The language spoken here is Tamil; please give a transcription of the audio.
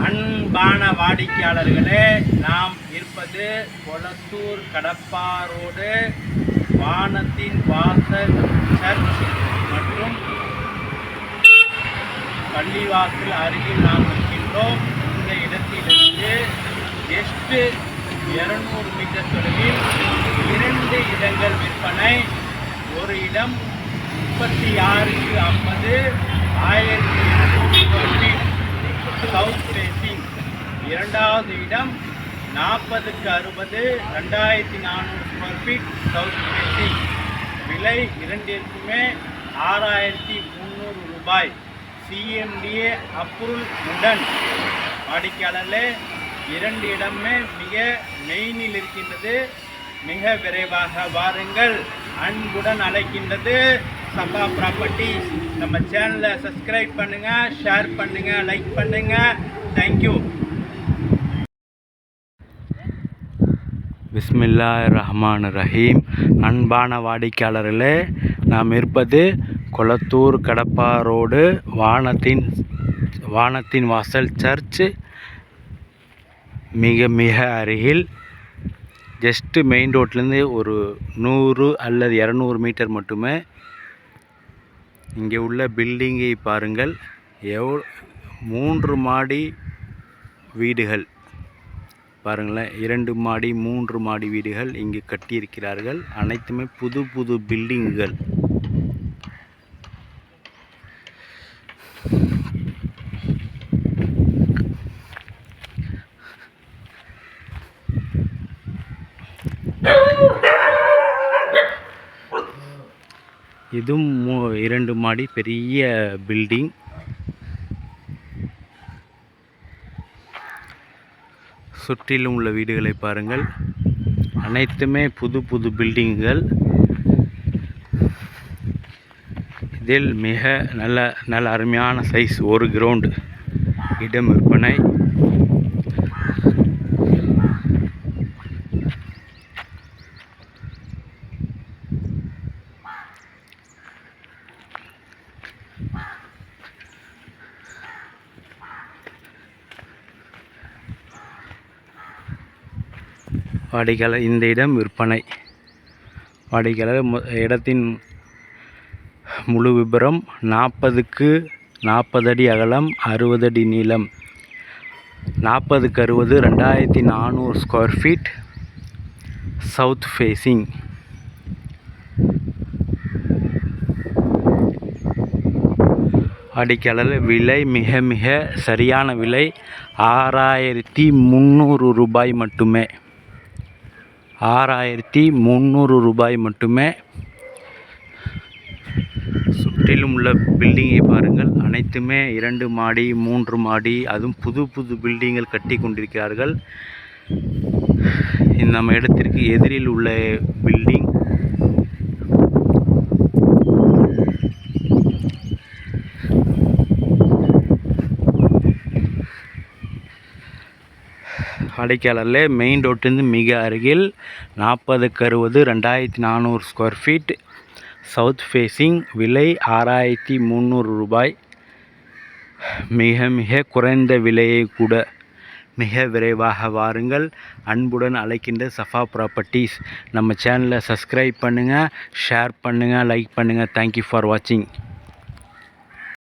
அன்பான வாடிக்கையாளர்களே, நாம் இருப்பது கொளத்தூர் கடப்பா ரோடு வானத்தின் வாசல் சர்ச் மற்றும் பள்ளிவாசல் அருகில் நாம் இருக்கின்றோம். இந்த இடத்திலிருந்து ஜஸ்ட் 200 மீட்டர் தொலைவில் 2 இடங்கள் விற்பனை. ஒரு இடம் 36-50 1200 சவுத் ஃபேசிங். இரண்டாவது இடம் 40-60 2400 ஸ்கொயர் ஃபீட் சவுத் ஃபேசிங். விலை இரண்டிற்குமே 6300 ரூபாய். CMDA அப்ரூவல் உடன். வாடிக்கையாளர்களே, 2 இடமே மிக மெயினில் இருக்கின்றது. மிக விரைவாக வாருங்கள். அன்புடன் அழைக்கின்றது சபா ப்ராப்பர்ட்டிஸ். நம்ம சேனலை சப்ஸ்கிரைப் பண்ணுங்க, ஷேர் பண்ணுங்க, லைக் பண்ணுங்க. தேங்க்யூ. பிஸ்மில்லாஹிர்ரஹ்மானிர்ரஹீம். அன்பான வாடிக்கையாளர்களே, நாம் இருப்பது கொளத்தூர் கடப்பா ரோடு வானத்தின் வாசல் சர்ச் மிக அருகில். ஜஸ்ட்டு மெயின் ரோட்லேருந்து ஒரு 100 அல்லது 200 மீட்டர் மட்டுமே. இங்கே உள்ள பில்டிங்கை பாருங்கள். 3 மாடி வீடுகள் பாருங்களேன். 2 மாடி 3 மாடி வீடுகள் இங்கு கட்டியிருக்கிறார்கள். அனைத்துமே புது பில்டிங்குகள். இதுவும் 2 மாடி பெரிய பில்டிங். சுற்றிலும் உள்ள வீடுகளை பாருங்கள். அனைத்துமே புது பில்டிங்குகள். இதில் மிக நல்ல அருமையான சைஸ் 1 கிரவுண்ட் இடம் விற்பனை. வாடிக்கையாளர், இந்த இடம் விற்பனை. வாடிக்கையாளர், இடத்தின் முழு விபரம் 40 அடி அகலம், 60 அடி நீளம், 40-60 2400 ஸ்கொயர் ஃபீட் சவுத் ஃபேசிங். வாடிக்கையாளர், விலை மிக சரியான விலை 6300 ரூபாய் மட்டுமே. 6300 ரூபாய் மட்டுமே. சுற்றிலும் உள்ள பில்டிங்கை பாருங்கள். அனைத்துமே 2 மாடி 3 மாடி. அதுவும் புது பில்டிங்கள் கட்டி கொண்டிருக்கிறார்கள். நம்ம இடத்திற்கு எதிரில் உள்ள பில்டிங். வாடிக்கையாளர்களே, மெயின் ரோட்டிலிருந்து மிக அருகில் 40-60 2400 ஸ்கொயர் ஃபீட் சவுத் ஃபேசிங். விலை 6300 ரூபாய். மிக குறைந்த விலையை கூட. மிக விரைவாக வாருங்கள். அன்புடன் அழைக்கின்ற சஃபா ப்ராப்பர்ட்டிஸ். நம்ம சேனலை சப்ஸ்கிரைப் பண்ணுங்கள், ஷேர் பண்ணுங்கள், லைக் பண்ணுங்கள். தேங்க்யூ ஃபார் வாட்சிங்.